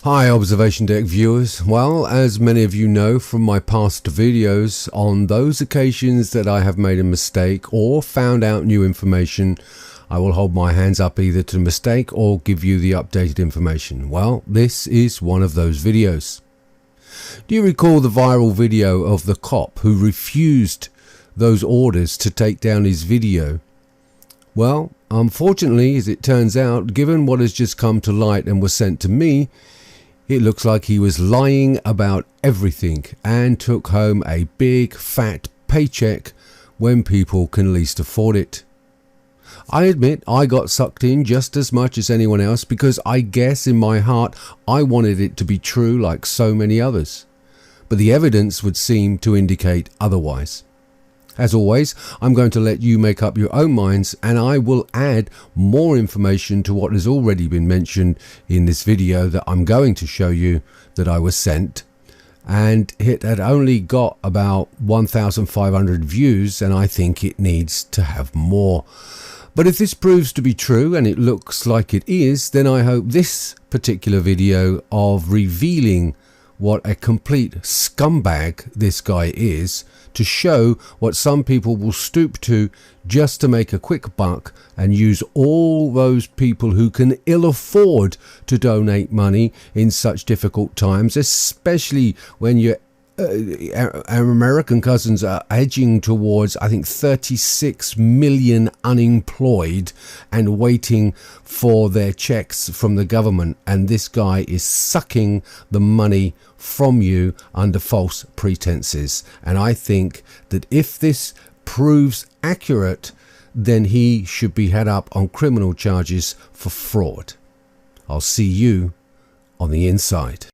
Hi Observation Deck viewers. Well, as many of you know from my past videos, on those occasions that I have made a mistake or found out new information, I will hold my hands up either to the mistake or give you the updated information. Well, this is one of those videos. Do you recall the viral video of the cop who refused those orders to take down his video? Well, unfortunately, as it turns out, given what has just come to light and was sent to me, it looks like he was lying about everything and took home a big fat paycheck when people can least afford it. I admit I got sucked in just as much as anyone else because I guess in my heart I wanted it to be true like so many others. But the evidence would seem to indicate otherwise. As always, I'm going to let you make up your own minds, and I will add more information to what has already been mentioned in this video that I'm going to show you that I was sent. And it had only got about 1,500 views, and I think it needs to have more. But if this proves to be true, and it looks like it is, then I hope this particular video of revealing what a complete scumbag this guy is, to show what some people will stoop to just to make a quick buck and use all those people who can ill afford to donate money in such difficult times, especially when our American cousins are edging towards, I think, 36 million unemployed and waiting for their checks from the government. And this guy is sucking the money from you under false pretenses. And I think that if this proves accurate, then he should be had up on criminal charges for fraud. I'll see you on the inside.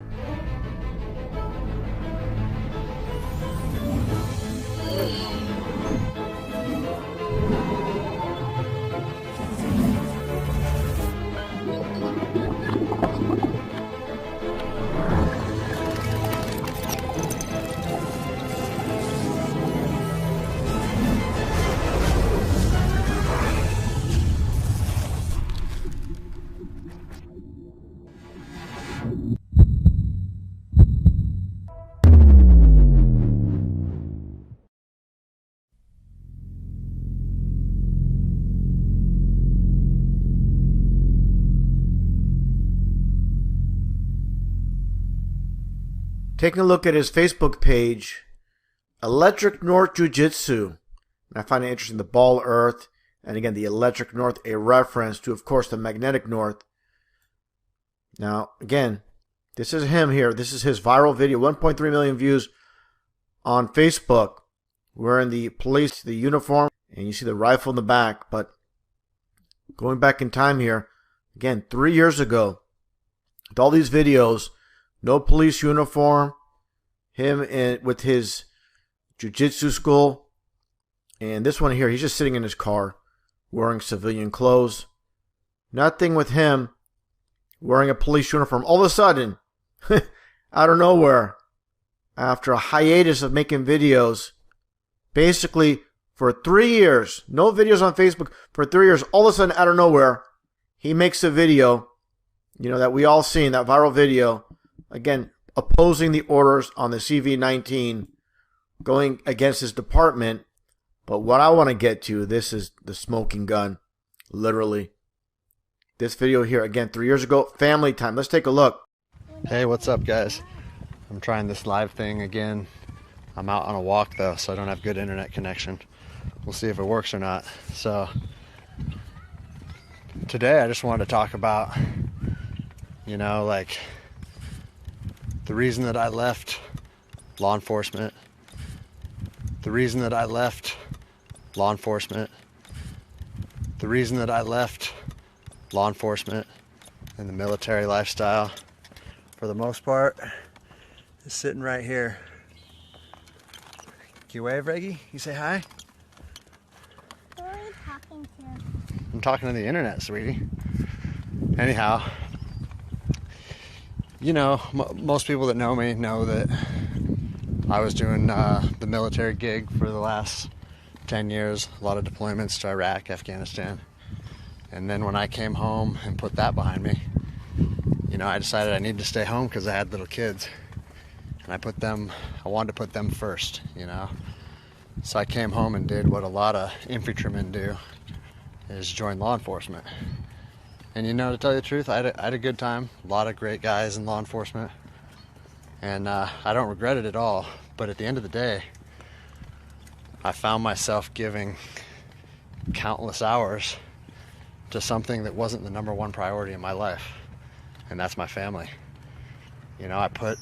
Taking a look at his Facebook page, Electric North Jiu-Jitsu. And I find it interesting, the Ball Earth, and again, the Electric North, a reference to, of course, the Magnetic North. Now, again, this is him here. This is his viral video, 1.3 million views on Facebook. Wearing the police, the uniform, and you see the rifle in the back. But going back in time here, again, 3 years ago, with all these videos, no police uniform, him with his jiu-jitsu school, and this one here, he's just sitting in his car wearing civilian clothes. Nothing with him wearing a police uniform. All of a sudden, out of nowhere, after a hiatus of making videos, basically for 3 years, no videos on Facebook for 3 years, all of a sudden out of nowhere, he makes a video, that we all seen, that viral video, again, opposing the orders on the CV-19, going against his department. But what I want to get to, this is the smoking gun, literally. This video here, again, 3 years ago, family time. Let's take a look. Hey, what's up, guys? I'm trying this live thing again. I'm out on a walk, though, so I don't have good internet connection. We'll see if it works or not. So, today I just wanted to talk about, the reason that I left law enforcement, the reason that I left law enforcement, the reason that I left law enforcement and the military lifestyle, for the most part, is sitting right here. Can you wave, Reggie? You say hi? Who are you talking to? I'm talking to the internet, sweetie. Anyhow, most people that know me know that I was doing the military gig for the last 10 years, a lot of deployments to Iraq, Afghanistan. And then when I came home and put that behind me, know, I decided I needed to stay home because I had little kids. And I wanted to put them first, you know. So I came home and did what a lot of infantrymen do, is join law enforcement. And you know, to tell you the truth, I had a good time. A lot of great guys in law enforcement. And I don't regret it at all. But at the end of the day, I found myself giving countless hours to something that wasn't the number one priority in my life. And that's my family. You know, I put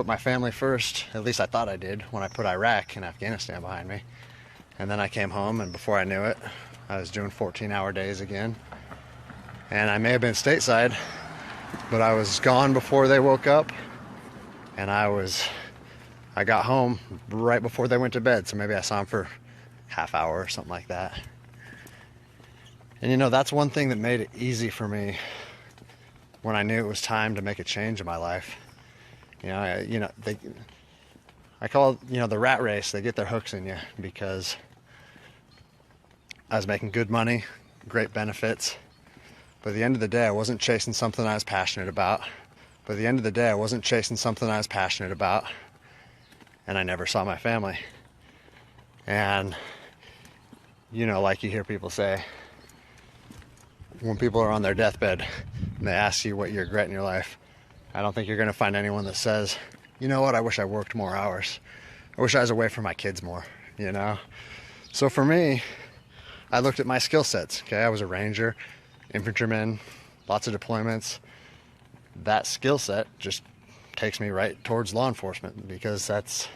my family first. At least I thought I did when I put Iraq and Afghanistan behind me. And then I came home, and before I knew it, I was doing 14-hour days again. And I may have been stateside, but I was gone before they woke up. And I got home right before they went to bed. So maybe I saw them for half hour or something like that. And you know, that's one thing that made it easy for me when I knew it was time to make a change in my life. I call it, you know, the rat race. They get their hooks in you because I was making good money, great benefits. But at the end of the day, I wasn't chasing something I was passionate about. And I never saw my family. And, you know, like you hear people say, when people are on their deathbed and they ask you what you regret in your life, I don't think you're going to find anyone that says, you know what, I wish I worked more hours. I wish I was away from my kids more, you know? So for me, I looked at my skill sets, okay? I was a ranger, infantryman, lots of deployments. That skill set just takes me right towards law enforcement because that's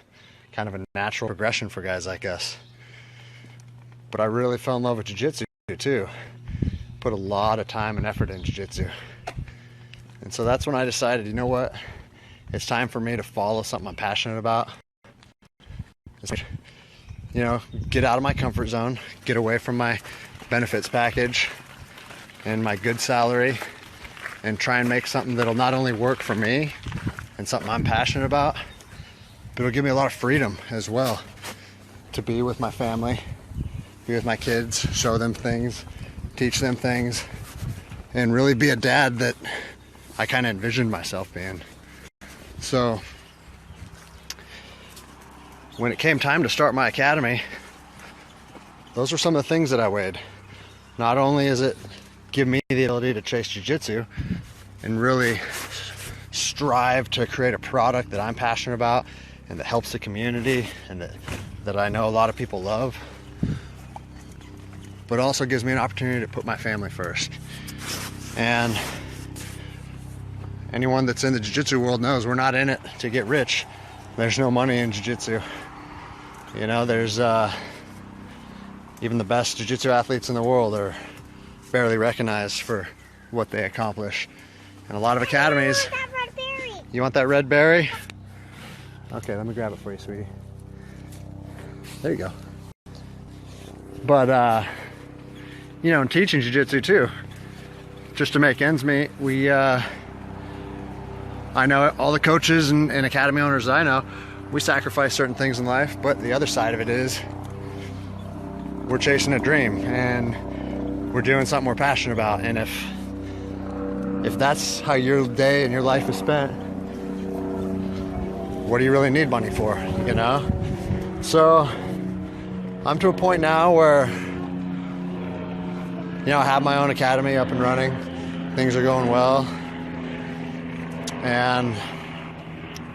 kind of a natural progression for guys like us. But I really fell in love with jiu-jitsu too. Put a lot of time and effort in jiu-jitsu. And so that's when I decided, you know what? It's time for me to follow something I'm passionate about. You know, get out of my comfort zone, get away from my benefits package and my good salary, and try and make something that'll not only work for me and something I'm passionate about, but it'll give me a lot of freedom as well to be with my family, be with my kids, show them things, teach them things, and really be a dad that I kind of envisioned myself being. So when it came time to start my academy, those were some of the things that I weighed. Not only is it give me the ability to chase jiu-jitsu and really strive to create a product that I'm passionate about and that helps the community and that I know a lot of people love, but also gives me an opportunity to put my family first. And anyone that's in the jiu-jitsu world knows we're not in it to get rich. There's no money in jiu-jitsu. You know, there's even the best jiu-jitsu athletes in the world are barely recognized for what they accomplish. And a lot of academies. I want that red berry. You want that red berry? Okay, let me grab it for you, sweetie. There you go. But you know, in teaching jiu-jitsu too, just to make ends meet, I know all the coaches and academy owners that I know, we sacrifice certain things in life, but the other side of it is we're chasing a dream and we're doing something we're passionate about. And if that's how your day and your life is spent, what do you really need money for, you know? So I'm to a point now where, you know, I have my own academy up and running. Things are going well. And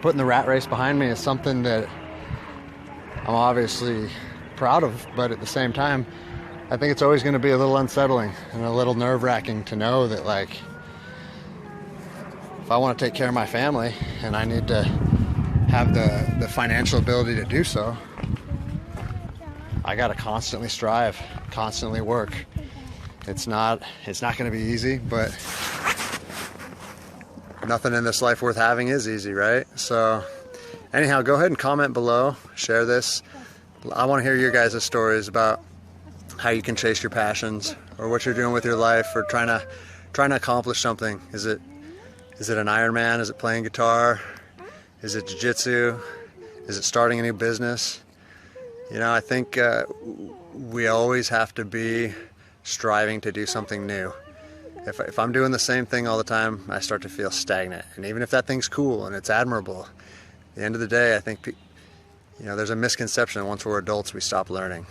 putting the rat race behind me is something that I'm obviously proud of, but at the same time, I think it's always going to be a little unsettling and a little nerve-wracking to know that, like, if I want to take care of my family and I need to have the financial ability to do so, I got to constantly strive, constantly work. It's not going to be easy, but nothing in this life worth having is easy, right? So anyhow, go ahead and comment below, share this. I want to hear your guys' stories about how you can chase your passions or what you're doing with your life or trying to accomplish something. Is it an Ironman? Is it playing guitar? Is it jiu-jitsu? Is it starting a new business? You know, I think we always have to be striving to do something new. If I'm doing the same thing all the time, I start to feel stagnant. And even if that thing's cool and it's admirable, at the end of the day, I think, you know, there's a misconception that once we're adults, we stop learning.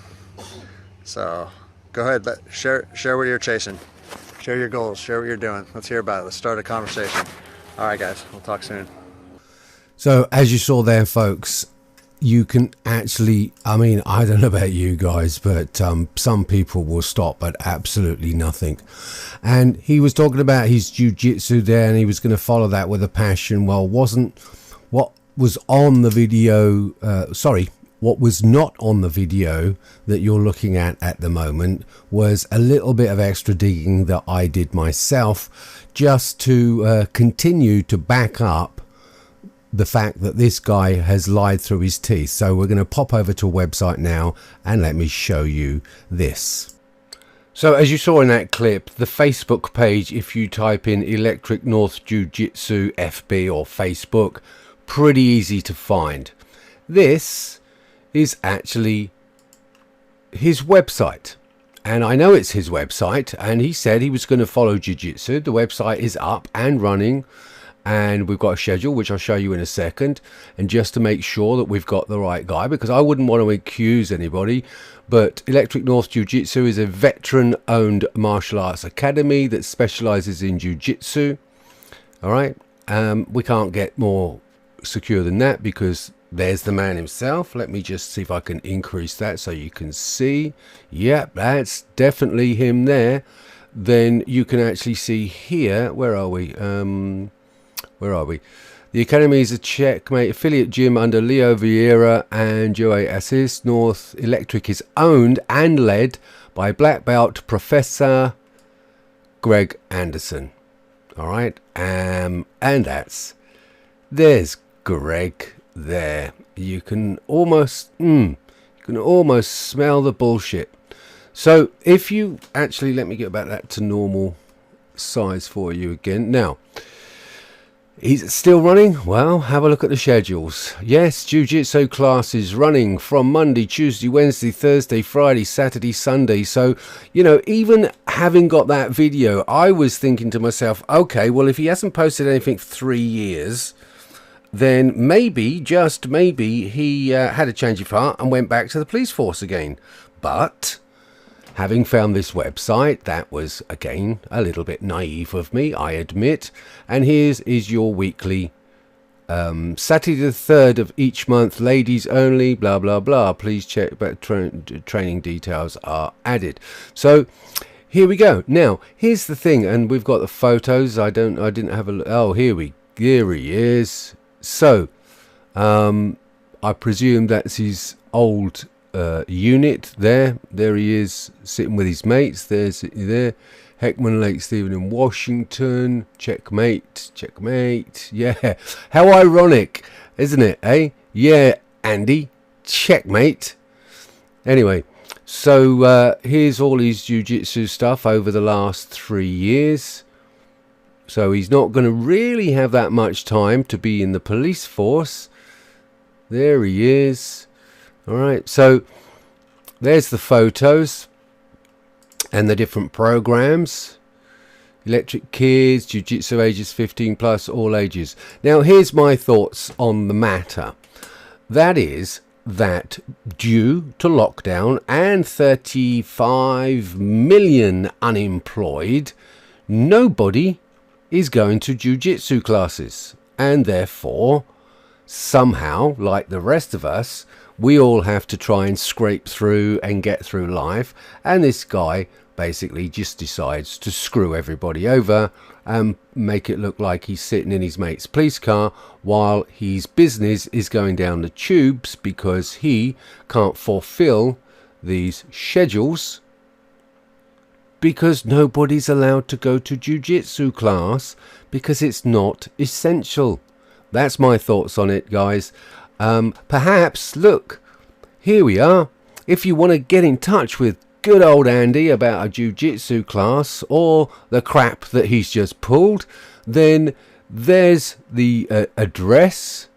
So go ahead, share what you're chasing. Share your goals, share what you're doing. Let's hear about it. Let's start a conversation. All right, guys, we'll talk soon. So as you saw there, folks, you can actually, I mean, I don't know about you guys, but some people will stop at absolutely nothing. And he was talking about his jiu-jitsu there, and he was going to follow that with a passion. Well, wasn't what was on the video, what was not on the video that you're looking at the moment was a little bit of extra digging that I did myself, just to continue to back up the fact that this guy has lied through his teeth. So we're going to pop over to a website now and let me show you this. So as you saw in that clip, the Facebook page, if you type in Electric North Jiu-Jitsu FB or Facebook, pretty easy to find. This is actually his website. And I know it's his website, and he said he was going to follow jiu-jitsu. The website is up and running, and we've got a schedule which I'll show you in a second. And just to make sure that we've got the right guy, because I wouldn't want to accuse anybody, but Electric North Jiu-Jitsu is a veteran owned martial arts academy that specializes in jiu-jitsu. All right, we can't get more secure than that, because there's the man himself. Let me just see if I can increase that so you can see. Yep, that's definitely him there. Then you can actually see here, where are we? Where are we? The Academy is a Checkmate affiliate gym under Leo Vieira and Joey Assis. North Electric is owned and led by black belt Professor Greg Anderson. All right, and there's Greg there. You can almost smell the bullshit. So if you actually, let me get back that to normal size for you again. Now, he's still running. Well, have a look at the schedules. Yes, jiu-jitsu classes running from Monday, Tuesday, Wednesday, Thursday, Friday, Saturday, Sunday. So, you know, even having got that video, I was thinking to myself, okay, well, if he hasn't posted anything for 3 years, then maybe, just maybe, he had a change of heart and went back to the police force again. But having found this website, that was, again, a little bit naive of me, I admit. And here's is your weekly, Saturday the 3rd of each month, ladies only, blah, blah, blah. Please check, but training details are added. So here we go. Now, here's the thing, and we've got the photos. I didn't have a look. Oh, here he is. So, I presume that's his old unit there. There he is, sitting with his mates. There's there. Heckman Lake Stephen in Washington. Checkmate. Yeah. How ironic, isn't it, eh? Yeah, Andy. Checkmate. Anyway, so here's all his jiu-jitsu stuff over the last 3 years. So he's not going to really have that much time to be in the police force. There he is. All right, so there's the photos and the different programs. Electric Kids, Jiu-Jitsu ages 15 plus, all ages. Now, here's my thoughts on the matter. That is that due to lockdown and 35 million unemployed, nobody is going to jiu-jitsu classes, and therefore somehow, like the rest of us, we all have to try and scrape through and get through life. And this guy basically just decides to screw everybody over and make it look like he's sitting in his mate's police car while his business is going down the tubes because he can't fulfill these schedules, because nobody's allowed to go to jiu-jitsu class because it's not essential. That's my thoughts on it, guys. Perhaps, look, here we are. If you want to get in touch with good old Andy about a jiu-jitsu class or the crap that he's just pulled, then there's the address.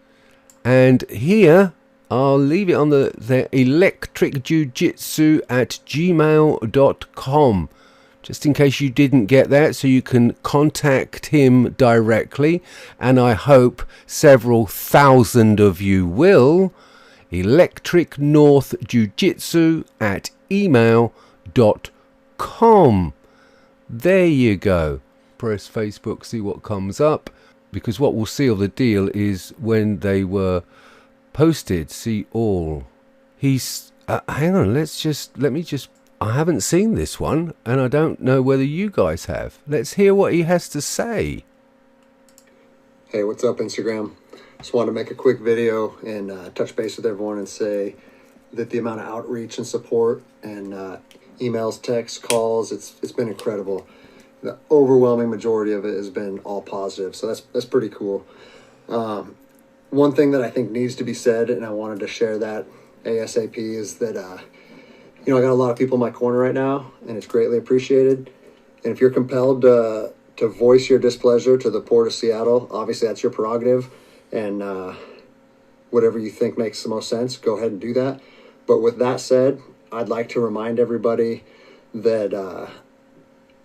And here, I'll leave it on the electricjiujitsu@gmail.com. just in case you didn't get that, so you can contact him directly, and I hope several thousand of you will. electricnorthjujitsu@email.com. There you go. Press Facebook, see what comes up, because what will seal the deal is when they were posted. See all. He's hang on, I haven't seen this one, and I don't know whether you guys have. Let's hear what he has to say. Hey, what's up, Instagram? Just wanted to make a quick video and touch base with everyone and say that the amount of outreach and support and emails, texts, calls, it's been incredible. The overwhelming majority of it has been all positive, so that's pretty cool. One thing that I think needs to be said, and I wanted to share that ASAP, is that I got a lot of people in my corner right now, and it's greatly appreciated. And if you're compelled to voice your displeasure to the Port of Seattle, obviously that's your prerogative, and whatever you think makes the most sense, go ahead and do that. But with that said, I'd like to remind everybody that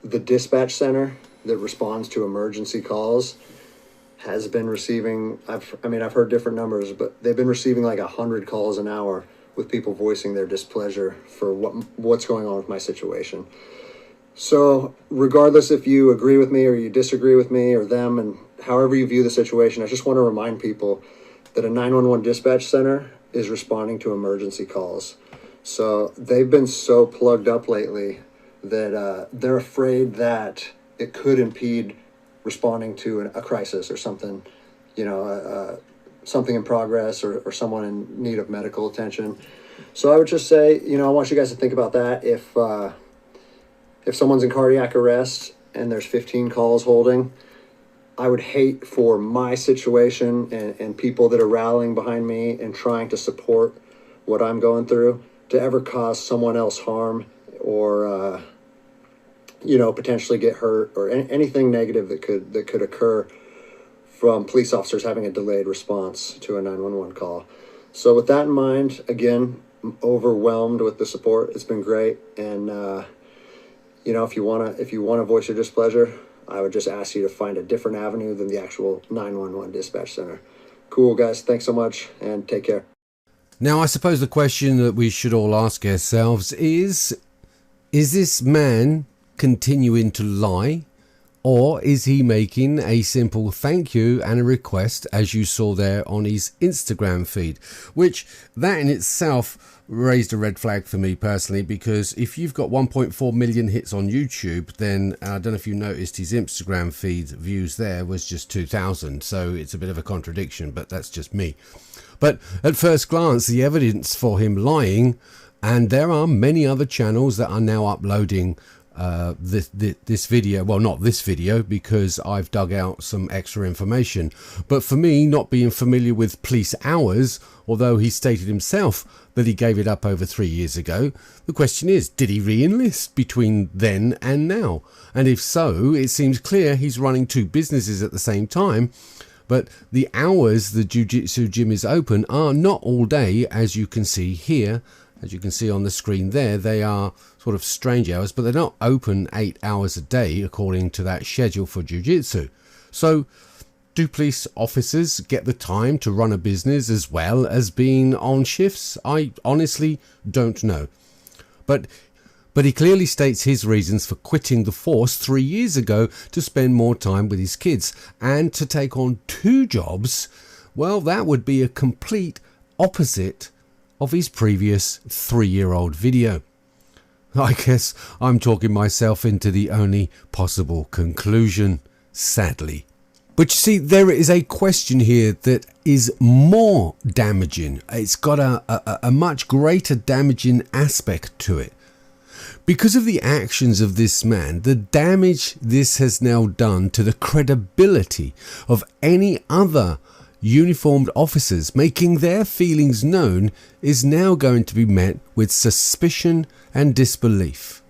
the dispatch center that responds to emergency calls has been receiving, I've heard different numbers, but they've been receiving like 100 calls an hour with people voicing their displeasure for what's going on with my situation. So regardless if you agree with me or you disagree with me or them, and however you view the situation, I just want to remind people that a 911 dispatch center is responding to emergency calls. So they've been so plugged up lately that they're afraid that it could impede responding to a crisis or something, something in progress or someone in need of medical attention. So I would just say, I want you guys to think about that. If someone's in cardiac arrest and there's 15 calls holding, I would hate for my situation and people that are rallying behind me and trying to support what I'm going through to ever cause someone else harm or, potentially get hurt or anything negative that could occur from police officers having a delayed response to a 911 call. So with that in mind, again, I'm overwhelmed with the support. It's been great. And, if you want to voice your displeasure, I would just ask you to find a different avenue than the actual 911 dispatch center. Cool, guys. Thanks so much, and take care. Now, I suppose the question that we should all ask ourselves is this man continuing to lie, or is he making a simple thank you and a request, as you saw there on his Instagram feed, which that in itself raised a red flag for me personally, because if you've got 1.4 million hits on YouTube, then I don't know if you noticed his Instagram feed views there was just 2,000, so it's a bit of a contradiction, but that's just me. But at first glance, the evidence for him lying, and there are many other channels that are now uploading this video, well, not this video, because I've dug out some extra information, but for me, not being familiar with police hours, although he stated himself that he gave it up over 3 years ago, the question is, did he re-enlist between then and now? And if so, it seems clear he's running two businesses at the same time. But the hours the jiu-jitsu gym is open are not all day, as you can see here. As you can see on the screen there, they are sort of strange hours, but they're not open 8 hours a day according to that schedule for jiu-jitsu. So do police officers get the time to run a business as well as being on shifts? I honestly don't know. But he clearly states his reasons for quitting the force 3 years ago to spend more time with his kids, and to take on 2 jobs. Well, that would be a complete opposite of his previous 3-year-old video. I guess I'm talking myself into the only possible conclusion, sadly. But you see, there is a question here that is more damaging. It's got a much greater damaging aspect to it. Because of the actions of this man, the damage this has now done to the credibility of any other uniformed officers making their feelings known is now going to be met with suspicion and disbelief.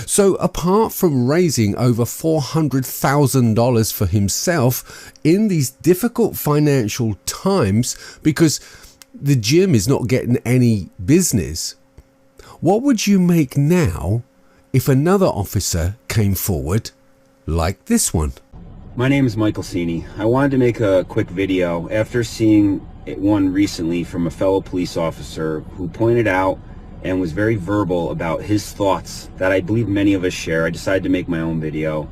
So apart from raising over $400,000 for himself in these difficult financial times, because the gym is not getting any business, what would you make now if another officer came forward, like this one. My name is Michael Cini. I wanted to make a quick video after seeing one recently from a fellow police officer who pointed out and was very verbal about his thoughts that I believe many of us share. I decided to make my own video,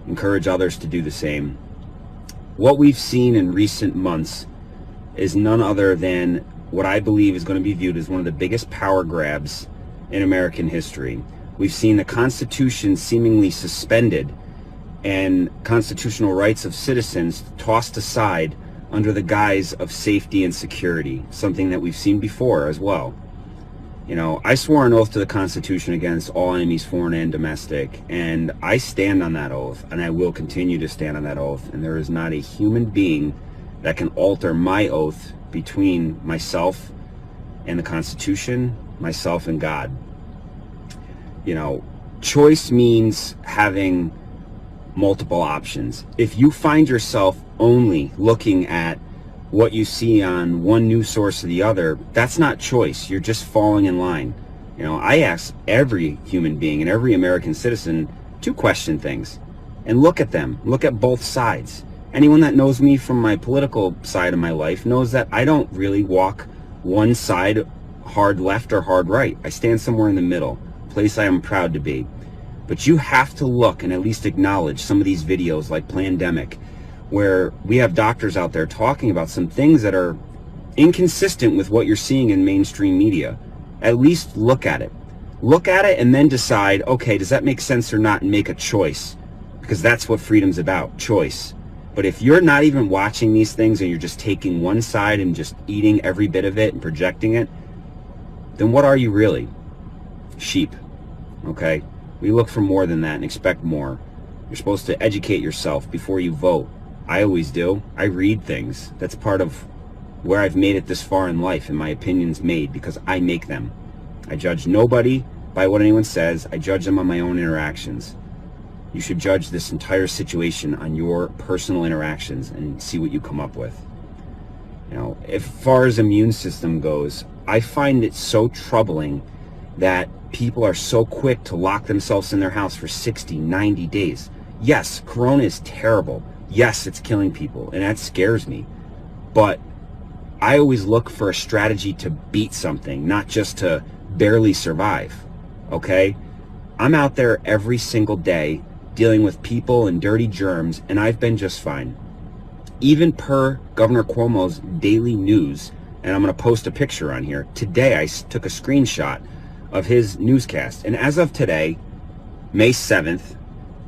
encourage others to do the same. What we've seen in recent months is none other than what I believe is going to be viewed as one of the biggest power grabs in American history. We've seen the Constitution seemingly suspended and constitutional rights of citizens tossed aside under the guise of safety and security, something that we've seen before as well. You know, I swore an oath to the Constitution against all enemies, foreign and domestic, and I stand on that oath, and I will continue to stand on that oath, and there is not a human being that can alter my oath between myself and the Constitution, myself and God. You know, choice means having multiple options. If you find yourself only looking at what you see on one news source or the other, that's not choice. You're just falling in line. You know, I ask every human being and every American citizen to question things and look at them, look at both sides. Anyone that knows me from my political side of my life knows that I don't really walk one side hard left or hard right. I stand somewhere in the middle, a place I am proud to be. But you have to look and at least acknowledge some of these videos like Plandemic, where we have doctors out there talking about some things that are inconsistent with what you're seeing in mainstream media. At least look at it. Look at it and then decide, okay, does that make sense or not, and make a choice. Because that's what freedom's about, choice. But if you're not even watching these things and you're just taking one side and just eating every bit of it and projecting it, then what are you really? Sheep. Okay? We look for more than that and expect more. You're supposed to educate yourself before you vote. I always do. I read things. That's part of where I've made it this far in life, and my opinions made because I make them. I judge nobody by what anyone says. I judge them on my own interactions. You should judge this entire situation on your personal interactions and see what you come up with. You know, as far as immune system goes, I find it so troubling that people are so quick to lock themselves in their house for 60, 90 days. Yes, Corona is terrible. Yes, it's killing people, and that scares me. But I always look for a strategy to beat something, not just to barely survive. Okay? I'm out there every single day dealing with people and dirty germs, and I've been just fine. Even per Governor Cuomo's daily news, and I'm going to post a picture on here. Today I took a screenshot of his newscast, and as of today, May 7th,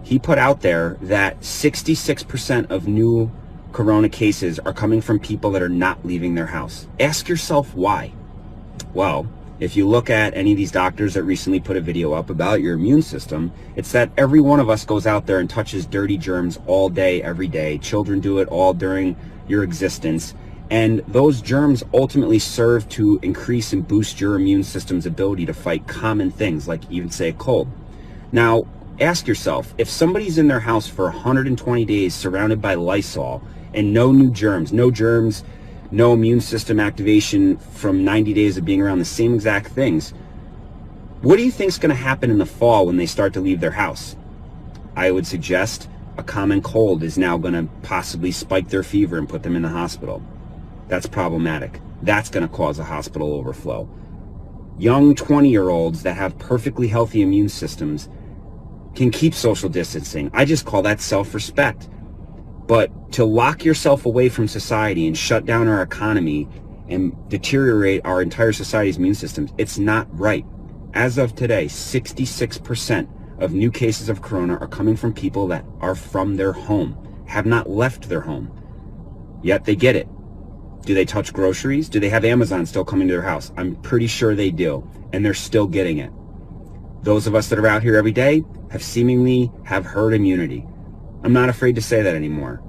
he put out there that 66% of new corona cases are coming from people that are not leaving their house. Ask yourself why. Well, if you look at any of these doctors that recently put a video up about your immune system, it's that every one of us goes out there and touches dirty germs all day, every day. Children do it all during your existence. And those germs ultimately serve to increase and boost your immune system's ability to fight common things, like even say a cold. Now, ask yourself, if somebody's in their house for 120 days surrounded by Lysol and no new germs, no immune system activation from 90 days of being around the same exact things, what do you think is going to happen in the fall when they start to leave their house? I would suggest a common cold is now going to possibly spike their fever and put them in the hospital. That's problematic. That's going to cause a hospital overflow. Young 20-year-olds that have perfectly healthy immune systems can keep social distancing. I just call that self-respect. But to lock yourself away from society and shut down our economy and deteriorate our entire society's immune systems, it's not right. As of today, 66% of new cases of corona are coming from people that are from their home, have not left their home, yet they get it. Do they touch groceries? Do they have Amazon still coming to their house? I'm pretty sure they do, and they're still getting it. Those of us that are out here every day have herd immunity. I'm not afraid to say that anymore.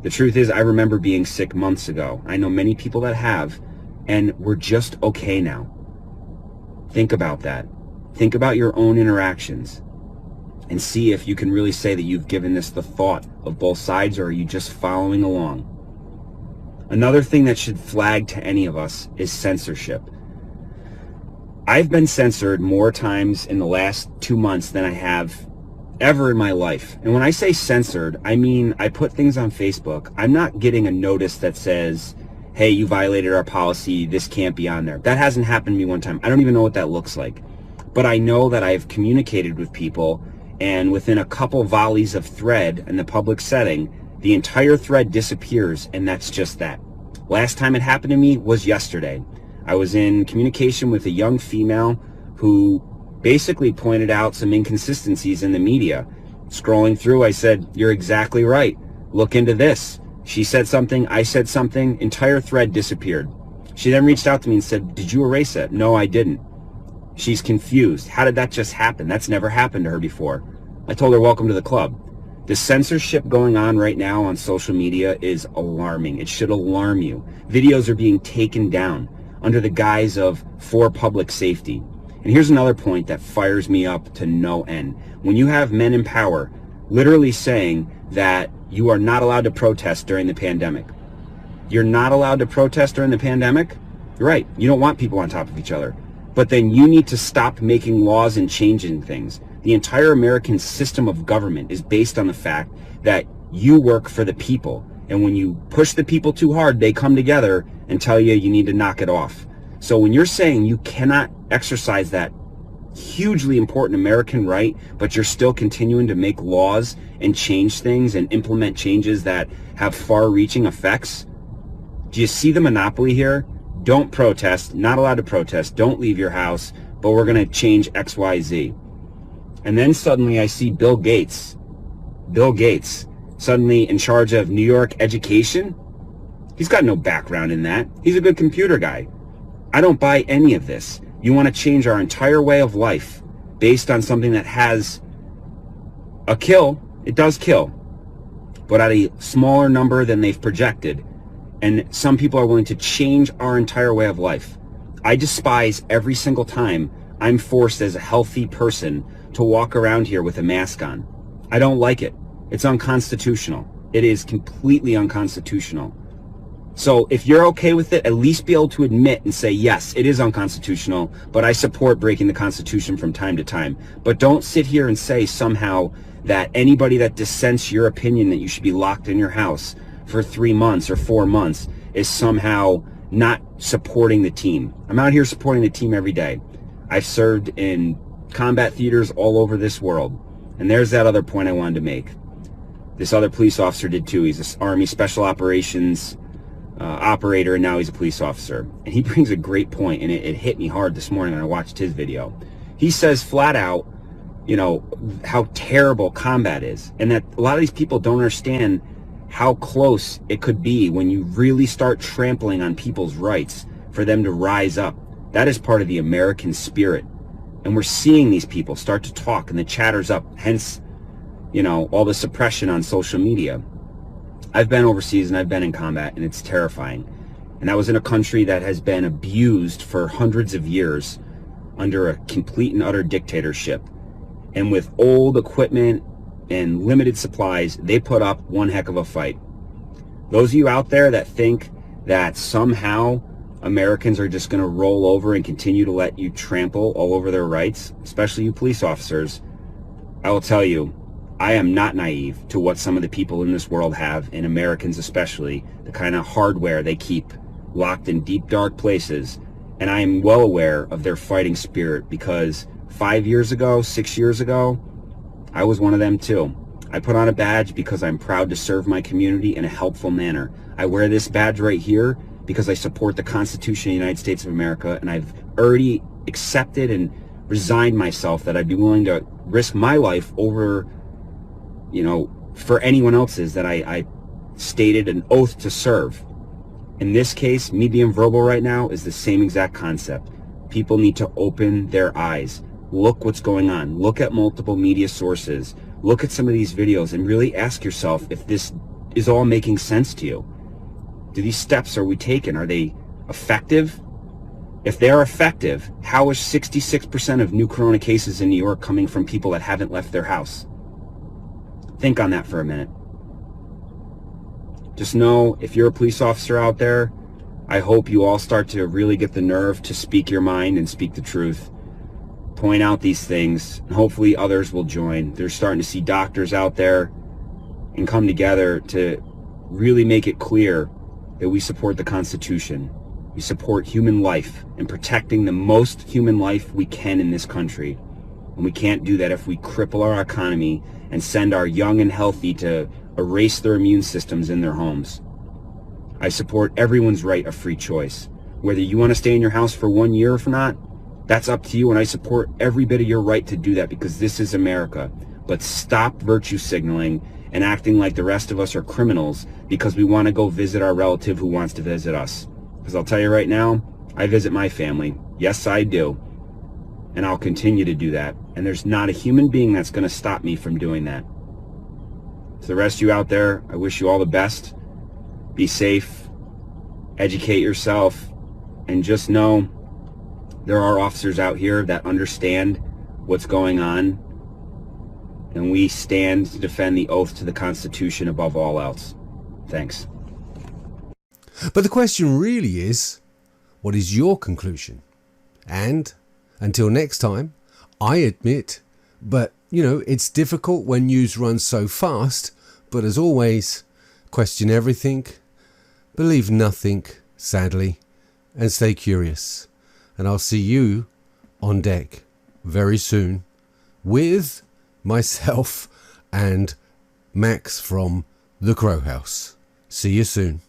The truth is, I remember being sick months ago. I know many people that have, and we're just okay now. Think about that. Think about your own interactions and see if you can really say that you've given this the thought of both sides, or are you just following along? Another thing that should flag to any of us is censorship. I've been censored more times in the last 2 months than I have ever in my life. And when I say censored, I mean I put things on Facebook. I'm not getting a notice that says, hey, you violated our policy, this can't be on there. That hasn't happened to me one time. I don't even know what that looks like. But I know that I've communicated with people, and within a couple volleys of thread in the public setting, the entire thread disappears, and that's just that. Last time it happened to me was yesterday. I was in communication with a young female who basically pointed out some inconsistencies in the media. Scrolling through, I said, you're exactly right. Look into this. She said something, I said something, entire thread disappeared. She then reached out to me and said, did you erase it? No, I didn't. She's confused. How did that just happen? That's never happened to her before. I told her, welcome to the club. The censorship going on right now on social media is alarming. It should alarm you. Videos are being taken down under the guise of for public safety. And here's another point that fires me up to no end. When you have men in power literally saying that you are not allowed to protest during the pandemic. You're not allowed to protest during the pandemic? You're right. You don't want people on top of each other. But then you need to stop making laws and changing things. The entire American system of government is based on the fact that you work for the people. And when you push the people too hard, they come together and tell you you need to knock it off. So when you're saying you cannot exercise that hugely important American right, but you're still continuing to make laws and change things and implement changes that have far-reaching effects, do you see the monopoly here? Don't protest, not allowed to protest, don't leave your house, but we're going to change X, Y, Z. And then suddenly I see Bill Gates, suddenly in charge of New York education. He's got no background in that. He's a good computer guy. I don't buy any of this. You want to change our entire way of life based on something that has a kill. It does kill, but at a smaller number than they've projected. And some people are willing to change our entire way of life. I despise every single time I'm forced as a healthy person to walk around here with a mask on. I don't like it. It's unconstitutional. It is completely unconstitutional. So if you're okay with it, at least be able to admit and say, yes, it is unconstitutional, but I support breaking the Constitution from time to time. But don't sit here and say somehow that anybody that dissents your opinion that you should be locked in your house for 3 months or 4 months is somehow not supporting the team. I'm out here supporting the team every day. I've served in combat theaters all over this world. And there's that other point I wanted to make. This other police officer did too. He's an Army Special Operations operator, and now he's a police officer. And he brings a great point, and it hit me hard this morning when I watched his video. He says flat out, you know, how terrible combat is, and that a lot of these people don't understand how close it could be when you really start trampling on people's rights for them to rise up. That is part of the American spirit. And we're seeing these people start to talk, and the chatter's up, hence, you know, all the suppression on social media. I've been overseas and I've been in combat, and it's terrifying. And that was in a country that has been abused for hundreds of years under a complete and utter dictatorship. And with old equipment and limited supplies, they put up one heck of a fight. Those of you out there that think that somehow Americans are just going to roll over and continue to let you trample all over their rights, especially you police officers, I will tell you, I am not naive to what some of the people in this world have, and Americans especially, the kind of hardware they keep locked in deep, dark places. And I am well aware of their fighting spirit, because 5 years ago, 6 years ago, I was one of them too. I put on a badge because I'm proud to serve my community in a helpful manner. I wear this badge right here because I support the Constitution of the United States of America, and I've already accepted and resigned myself that I'd be willing to risk my life over, you know, for anyone else's that I stated an oath to serve. In this case, me being verbal right now is the same exact concept. People need to open their eyes. Look what's going on. Look at multiple media sources. Look at some of these videos and really ask yourself if this is all making sense to you. Do these steps are we taking, are they effective? If they are effective, how is 66% of new corona cases in New York coming from people that haven't left their house? Think on that for a minute. Just know, if you're a police officer out there, I hope you all start to really get the nerve to speak your mind and speak the truth. point out these things, and hopefully others will join. They're starting to see doctors out there and come together to really make it clear that we support the Constitution. We support human life and protecting the most human life we can in this country. And we can't do that if we cripple our economy and send our young and healthy to erase their immune systems in their homes. I support everyone's right of free choice. Whether you want to stay in your house for 1 year or not, that's up to you, and I support every bit of your right to do that because this is America. But stop virtue signaling and acting like the rest of us are criminals because we want to go visit our relative who wants to visit us. Because I'll tell you right now, I visit my family. Yes, I do. And I'll continue to do that. And there's not a human being that's going to stop me from doing that. To the rest of you out there, I wish you all the best. Be safe. Educate yourself. And just know there are officers out here that understand what's going on. And we stand to defend the oath to the Constitution above all else. Thanks. But the question really is, what is your conclusion? And until next time, I admit, but it's difficult when news runs so fast. But as always, question everything, believe nothing, sadly, and stay curious. And I'll see you on deck very soon with myself and Max from the Crow House. See you soon.